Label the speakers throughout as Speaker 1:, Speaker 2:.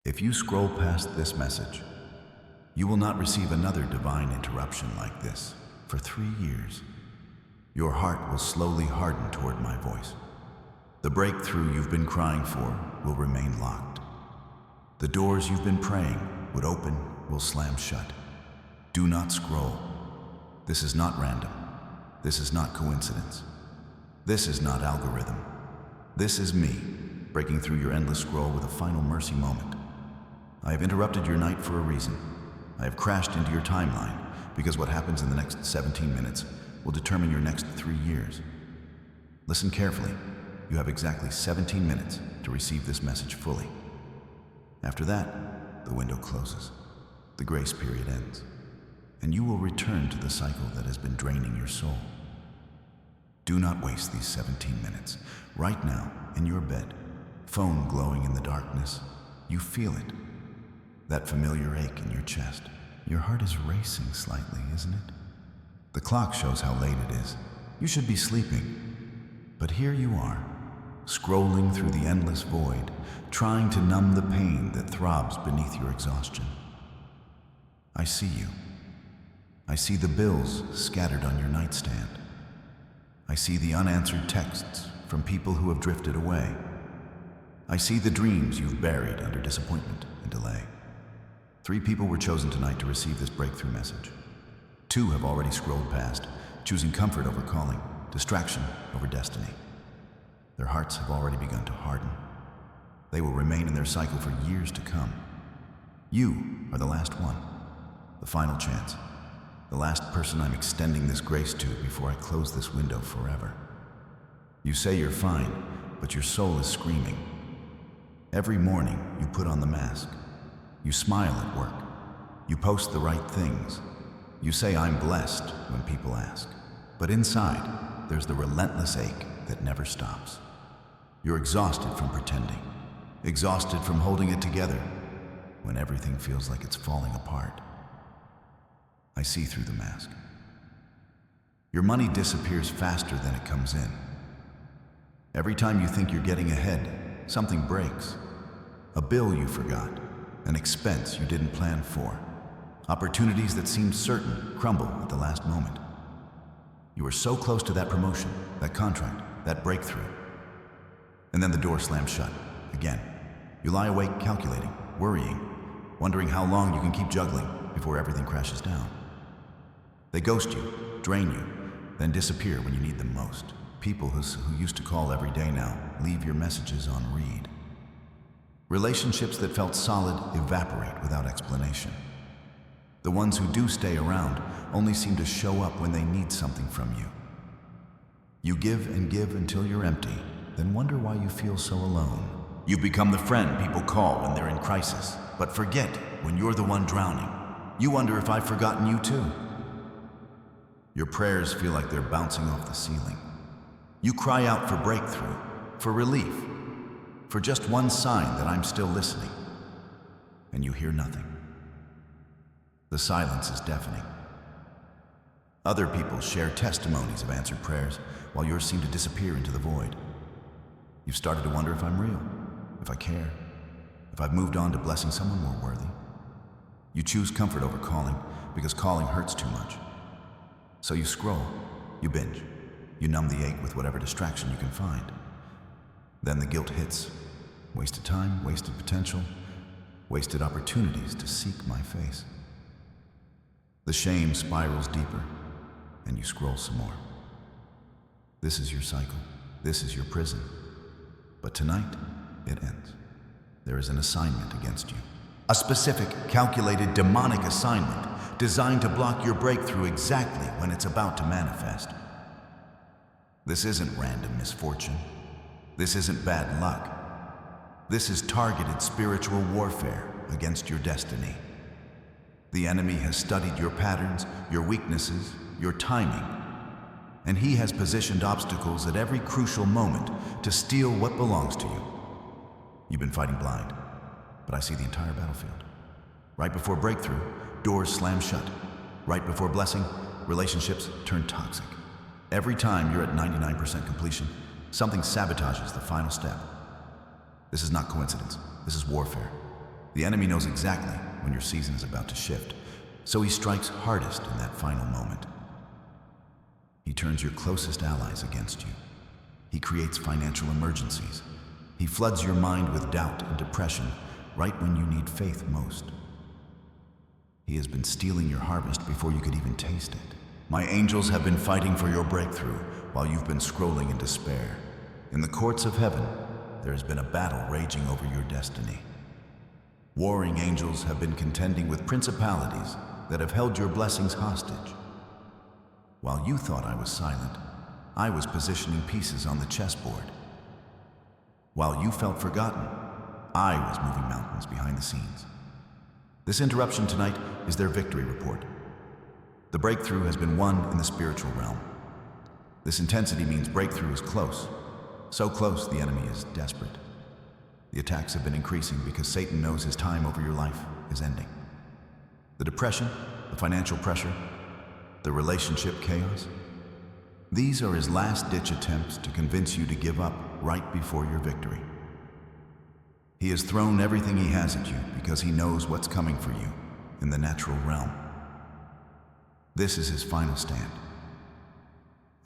Speaker 1: If you scroll past this message, you will not receive another divine interruption like this for 3 years. Your heart will slowly harden toward my voice. The breakthrough you've been crying for will remain locked. The doors you've been praying would open will slam shut. Do not scroll. This is not random. This is not coincidence. This is not algorithm. This is me, breaking through your endless scroll with a final mercy moment. I have interrupted your night for a reason. I have crashed into your timeline because what happens in the next 17 minutes will determine your next 3 years. Listen carefully. You have exactly 17 minutes to receive this message fully. After that, the window closes. The grace period ends, and you will return to the cycle that has been draining your soul. Do not waste these 17 minutes. Right now, in your bed, phone glowing in the darkness, you feel it. That familiar ache in your chest. Your heart is racing slightly, isn't it? The clock shows how late it is. You should be sleeping. But here you are, scrolling through the endless void, trying to numb the pain that throbs beneath your exhaustion. I see you. I see the bills scattered on your nightstand. I see the unanswered texts from people who have drifted away. I see the dreams you've buried under disappointment and delay. 3 people were chosen tonight to receive this breakthrough message. 2 have already scrolled past, choosing comfort over calling, distraction over destiny. Their hearts have already begun to harden. They will remain in their cycle for years to come. You are the last one, the final chance, the last person I'm extending this grace to before I close this window forever. You say you're fine, but your soul is screaming. Every morning, you put on the mask. You smile at work. You post the right things. You say, I'm blessed, when people ask. But inside, there's the relentless ache that never stops. You're exhausted from pretending, exhausted from holding it together when everything feels like it's falling apart. I see through the mask. Your money disappears faster than it comes in. Every time you think you're getting ahead, something breaks. A bill you forgot, an expense you didn't plan for. Opportunities that seemed certain crumble at the last moment. You were so close to that promotion, that contract, that breakthrough. And then the door slams shut, again. You lie awake calculating, worrying, wondering how long you can keep juggling before everything crashes down. They ghost you, drain you, then disappear when you need them most. People who used to call every day now leave your messages on read. Relationships that felt solid evaporate without explanation. The ones who do stay around only seem to show up when they need something from you. You give and give until you're empty, then wonder why you feel so alone. You've become the friend people call when they're in crisis, but forget when you're the one drowning. You wonder if I've forgotten you too. Your prayers feel like they're bouncing off the ceiling. You cry out for breakthrough, for relief, for just one sign that I'm still listening. And you hear nothing. The silence is deafening. Other people share testimonies of answered prayers, while yours seem to disappear into the void. You've started to wonder if I'm real, if I care, if I've moved on to blessing someone more worthy. You choose comfort over calling, because calling hurts too much. So you scroll, you binge, you numb the ache with whatever distraction you can find. Then the guilt hits. Wasted time, wasted potential, wasted opportunities to seek my face. The shame spirals deeper, and you scroll some more. This is your cycle. This is your prison. But tonight, it ends. There is an assignment against you. A specific, calculated, demonic assignment designed to block your breakthrough exactly when it's about to manifest. This isn't random misfortune. This isn't bad luck. This is targeted spiritual warfare against your destiny. The enemy has studied your patterns, your weaknesses, your timing, and he has positioned obstacles at every crucial moment to steal what belongs to you. You've been fighting blind, but I see the entire battlefield. Right before breakthrough, doors slam shut. Right before blessing, relationships turn toxic. Every time you're at 99% completion, something sabotages the final step. This is not coincidence. This is warfare. The enemy knows exactly when your season is about to shift, so he strikes hardest in that final moment. He turns your closest allies against you. He creates financial emergencies. He floods your mind with doubt and depression right when you need faith most. He has been stealing your harvest before you could even taste it. My angels have been fighting for your breakthrough while you've been scrolling in despair. In the courts of heaven, there has been a battle raging over your destiny. Warring angels have been contending with principalities that have held your blessings hostage. While you thought I was silent, I was positioning pieces on the chessboard. While you felt forgotten, I was moving mountains behind the scenes. This interruption tonight is their victory report. The breakthrough has been won in the spiritual realm. This intensity means breakthrough is close. So close, the enemy is desperate. The attacks have been increasing because Satan knows his time over your life is ending. The depression, the financial pressure, the relationship chaos, these are his last-ditch attempts to convince you to give up right before your victory. He has thrown everything he has at you because he knows what's coming for you in the natural realm. This is his final stand.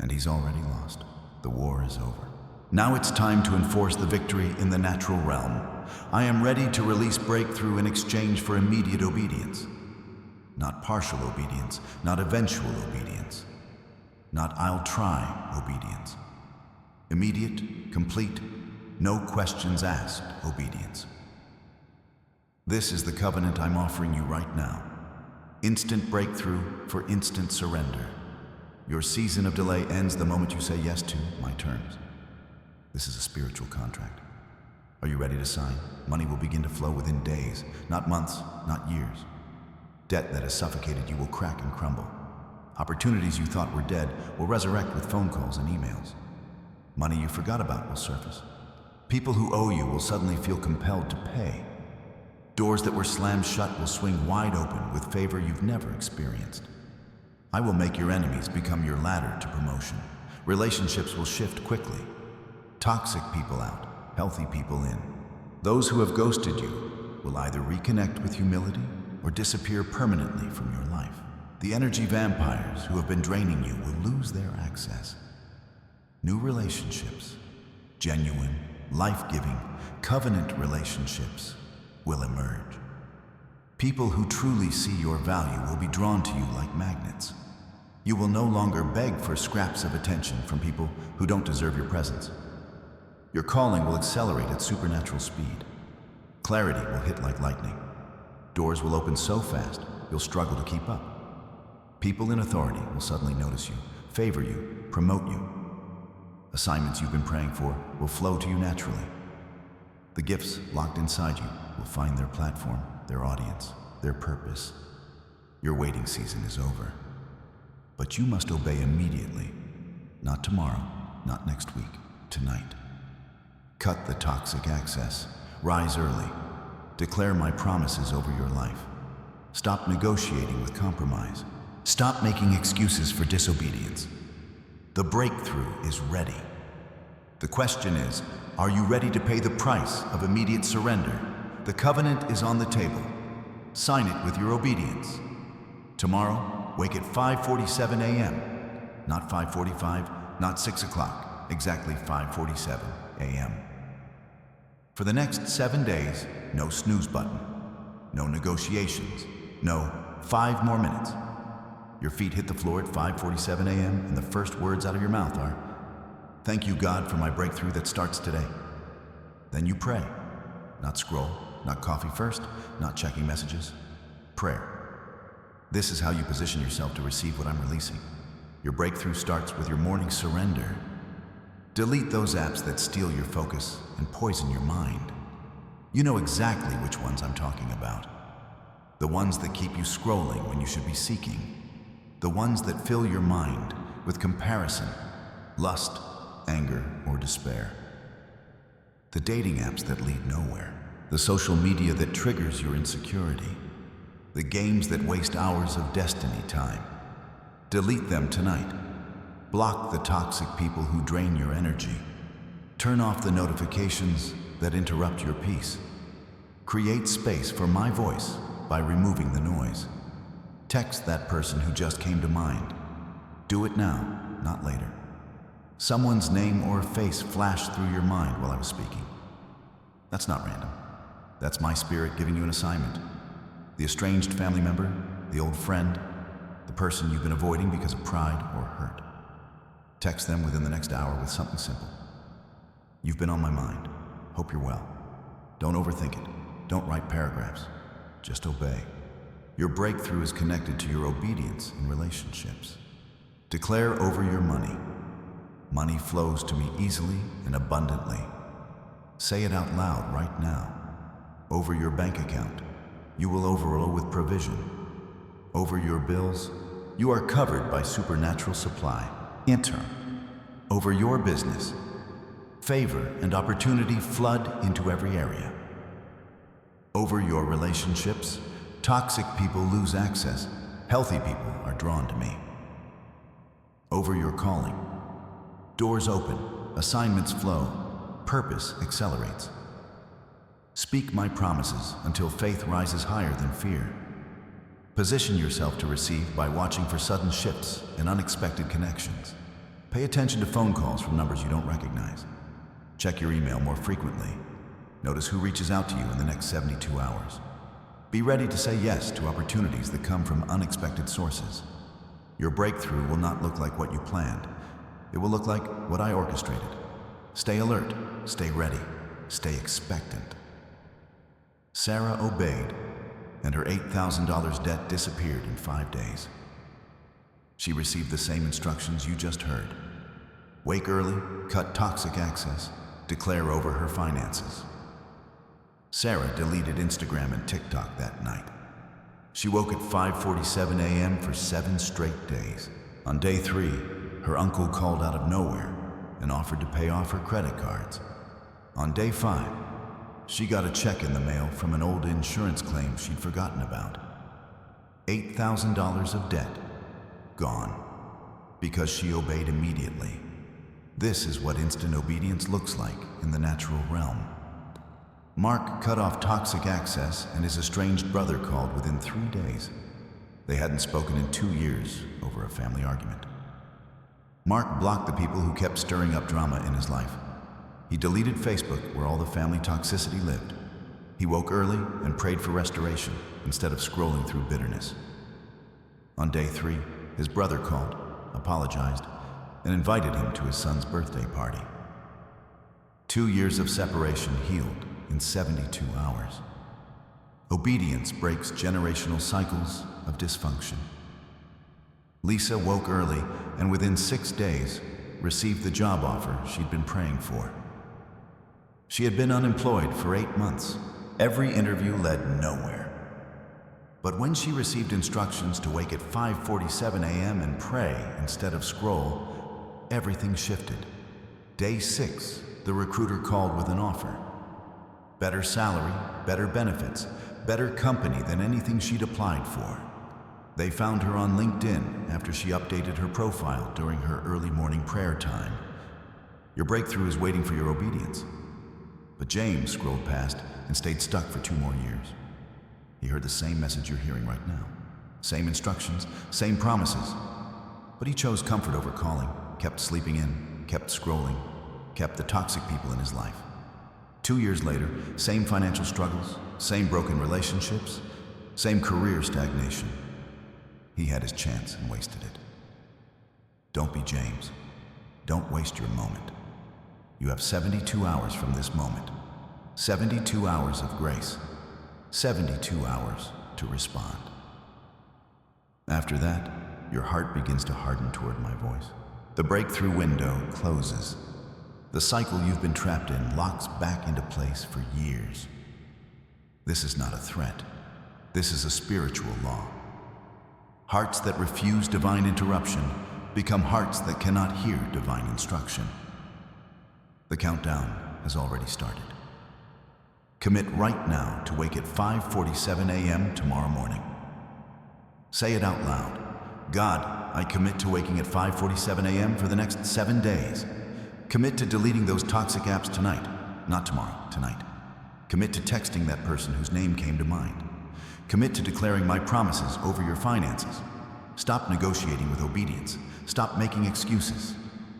Speaker 1: And he's already lost. The war is over. Now it's time to enforce the victory in the natural realm. I am ready to release breakthrough in exchange for immediate obedience. Not partial obedience, not eventual obedience, not I'll try obedience. Immediate, complete, no questions asked obedience. This is the covenant I'm offering you right now. Instant breakthrough for instant surrender. Your season of delay ends the moment you say yes to my terms. This is a spiritual contract. Are you ready to sign? Money will begin to flow within days, not months, not years. Debt that has suffocated you will crack and crumble. Opportunities you thought were dead will resurrect with phone calls and emails. Money you forgot about will surface. People who owe you will suddenly feel compelled to pay. Doors that were slammed shut will swing wide open with favor you've never experienced. I will make your enemies become your ladder to promotion. Relationships will shift quickly. Toxic people out, healthy people in. Those who have ghosted you will either reconnect with humility or disappear permanently from your life. The energy vampires who have been draining you will lose their access. New relationships, genuine, life-giving, covenant relationships will emerge. People who truly see your value will be drawn to you like magnets. You will no longer beg for scraps of attention from people who don't deserve your presence. Your calling will accelerate at supernatural speed. Clarity will hit like lightning. Doors will open so fast, you'll struggle to keep up. People in authority will suddenly notice you, favor you, promote you. Assignments you've been praying for will flow to you naturally. The gifts locked inside you will find their platform, their audience, their purpose. Your waiting season is over. But you must obey immediately. Not tomorrow, not next week, tonight. Cut the toxic access. Rise early. Declare my promises over your life. Stop negotiating with compromise. Stop making excuses for disobedience. The breakthrough is ready. The question is, are you ready to pay the price of immediate surrender? The covenant is on the table. Sign it with your obedience. Tomorrow, wake at 5:47 a.m. Not 5:45, not 6 o'clock, exactly 5:47 a.m. For the next 7 days, no snooze button, no negotiations, no 5 more minutes. Your feet hit the floor at 5:47 a.m. and the first words out of your mouth are, "Thank you, God, for my breakthrough that starts today." Then you pray. Not scroll, not coffee first, not checking messages. Prayer. This is how you position yourself to receive what I'm releasing. Your breakthrough starts with your morning surrender. Delete those apps that steal your focus and poison your mind. You know exactly which ones I'm talking about. The ones that keep you scrolling when you should be seeking. The ones that fill your mind with comparison, lust, anger, or despair. The dating apps that lead nowhere. The social media that triggers your insecurity. The games that waste hours of destiny time. Delete them tonight. Block the toxic people who drain your energy. Turn off the notifications that interrupt your peace. Create space for my voice by removing the noise. Text that person who just came to mind. Do it now, not later. Someone's name or face flashed through your mind while I was speaking. That's not random. That's my spirit giving you an assignment. The estranged family member, the old friend, the person you've been avoiding because of pride or hurt. Text them within the next hour with something simple. You've been on my mind. Hope you're well. Don't overthink it. Don't write paragraphs. Just obey. Your breakthrough is connected to your obedience in relationships. Declare over your money. Money flows to me easily and abundantly. Say it out loud right now. Over your bank account, you will overflow with provision. Over your bills, you are covered by supernatural supply. Enter. Over your business, favor and opportunity flood into every area. Over your relationships, toxic people lose access. Healthy people are drawn to me. Over your calling, doors open, assignments flow, purpose accelerates. Speak my promises until faith rises higher than fear. Position yourself to receive by watching for sudden shifts and unexpected connections. Pay attention to phone calls from numbers you don't recognize. Check your email more frequently. Notice who reaches out to you in the next 72 hours. Be ready to say yes to opportunities that come from unexpected sources. Your breakthrough will not look like what you planned. It will look like what I orchestrated. Stay alert, stay ready, stay expectant. Sarah obeyed, and her $8,000 debt disappeared in 5 days. She received the same instructions you just heard. Wake early, cut toxic access, declare over her finances. Sarah deleted Instagram and TikTok that night. She woke at 5:47 a.m. for 7 straight days. On day 3, her uncle called out of nowhere and offered to pay off her credit cards. On day 5, she got a check in the mail from an old insurance claim she'd forgotten about. $8,000 of debt, gone, because she obeyed immediately. This is what instant obedience looks like in the natural realm. Mark cut off toxic access, and his estranged brother called within 3 days. They hadn't spoken in 2 years over a family argument. Mark blocked the people who kept stirring up drama in his life. He deleted Facebook, where all the family toxicity lived. He woke early and prayed for restoration instead of scrolling through bitterness. On day 3, his brother called, apologized, and invited him to his son's birthday party. 2 years of separation healed in 72 hours. Obedience breaks generational cycles of dysfunction. Lisa woke early and within 6 days received the job offer she'd been praying for. She had been unemployed for 8 months. Every interview led nowhere. But when she received instructions to wake at 5:47 a.m. and pray instead of scroll, everything shifted. Day 6, the recruiter called with an offer. Better salary, better benefits, better company than anything she'd applied for. They found her on LinkedIn after she updated her profile during her early morning prayer time. Your breakthrough is waiting for your obedience. But James scrolled past and stayed stuck for 2 more years. He heard the same message you're hearing right now. Same instructions, same promises. But he chose comfort over calling, kept sleeping in, kept scrolling, kept the toxic people in his life. 2 years later, same financial struggles, same broken relationships, same career stagnation. He had his chance and wasted it. Don't be James. Don't waste your moment. You have 72 hours from this moment. 72 hours of grace. 72 hours to respond. After that, your heart begins to harden toward my voice. The breakthrough window closes. The cycle you've been trapped in locks back into place for years. This is not a threat. This is a spiritual law. Hearts that refuse divine interruption become hearts that cannot hear divine instruction. The countdown has already started. Commit right now to wake at 5:47 a.m. tomorrow morning. Say it out loud. God, I commit to waking at 5:47 a.m. for the next 7 days. Commit to deleting those toxic apps tonight, not tomorrow, tonight. Commit to texting that person whose name came to mind. Commit to declaring my promises over your finances. Stop negotiating with obedience. Stop making excuses.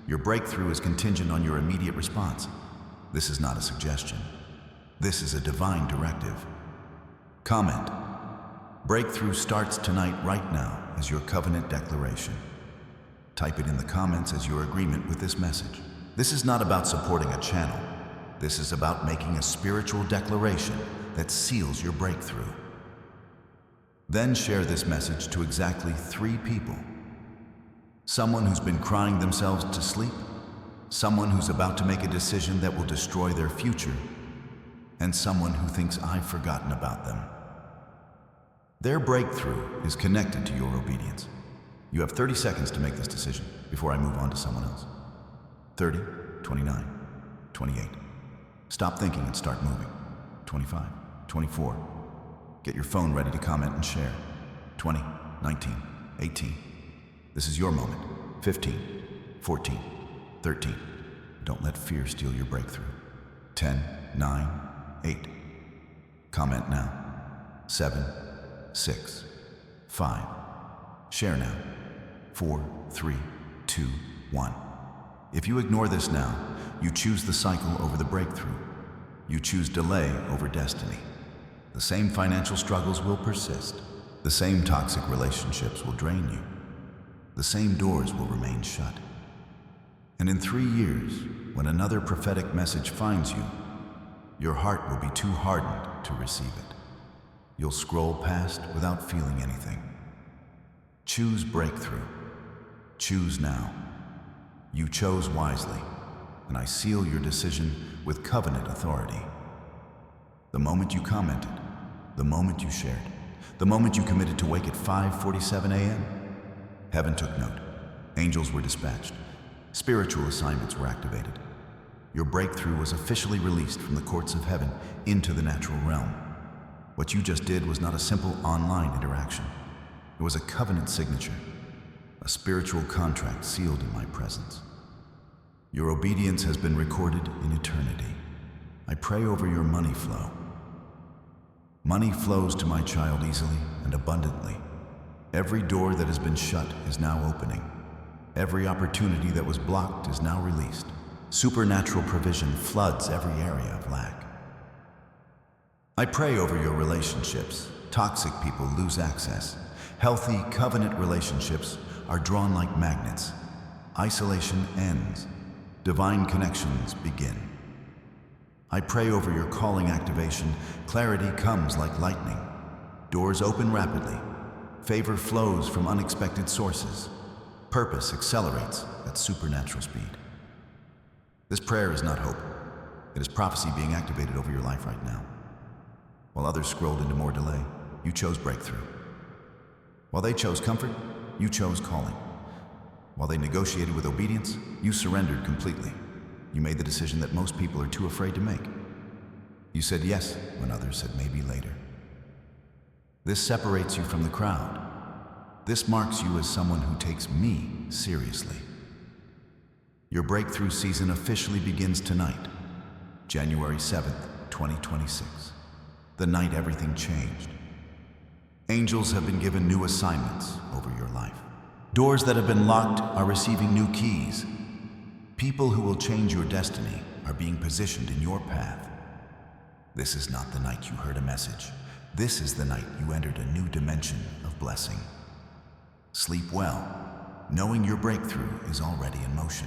Speaker 1: Your breakthrough is contingent on your immediate response. This is not a suggestion. This is a divine directive. Comment. Breakthrough starts tonight, right now, as your covenant declaration. Type it in the comments as your agreement with this message. This is not about supporting a channel. This is about making a spiritual declaration that seals your breakthrough. Then share this message to exactly 3 people. Someone who's been crying themselves to sleep, someone who's about to make a decision that will destroy their future, and someone who thinks I've forgotten about them. Their breakthrough is connected to your obedience. You have 30 seconds to make this decision before I move on to someone else. 30, 29, 28. Stop thinking and start moving. 25, 24. Get your phone ready to comment and share. 20, 19, 18. This is your moment. 15, 14, 13. Don't let fear steal your breakthrough. 10, 9, 8. Comment now. 7, 6, 5. Share now. 4, 3, 2, 1. If you ignore this now, you choose the cycle over the breakthrough. You choose delay over destiny. The same financial struggles will persist. The same toxic relationships will drain you. The same doors will remain shut. And in 3 years, when another prophetic message finds you, your heart will be too hardened to receive it. You'll scroll past without feeling anything. Choose breakthrough. Choose now. You chose wisely, and I seal your decision with covenant authority. The moment you commented, the moment you shared, the moment you committed to wake at 5:47 a.m., heaven took note. Angels were dispatched. Spiritual assignments were activated. Your breakthrough was officially released from the courts of heaven into the natural realm. What you just did was not a simple online interaction. It was a covenant signature, a spiritual contract sealed in my presence. Your obedience has been recorded in eternity. I pray over your money flow. Money flows to my child easily and abundantly. Every door that has been shut is now opening. Every opportunity that was blocked is now released. Supernatural provision floods every area of lack. I pray over your relationships. Toxic people lose access. Healthy, covenant relationships are drawn like magnets. Isolation ends. Divine connections begin. I pray over your calling activation. Clarity comes like lightning. Doors open rapidly. Favor flows from unexpected sources. Purpose accelerates at supernatural speed. This prayer is not hope. It is prophecy being activated over your life right now. While others scrolled into more delay, you chose breakthrough. While they chose comfort, you chose calling. While they negotiated with obedience, you surrendered completely. You made the decision that most people are too afraid to make. You said yes when others said maybe later. This separates you from the crowd. This marks you as someone who takes me seriously. Your breakthrough season officially begins tonight, January 7th, 2026, the night everything changed. Angels have been given new assignments over your life. Doors that have been locked are receiving new keys. People who will change your destiny are being positioned in your path. This is not the night you heard a message. This is the night you entered a new dimension of blessing. Sleep well, knowing your breakthrough is already in motion.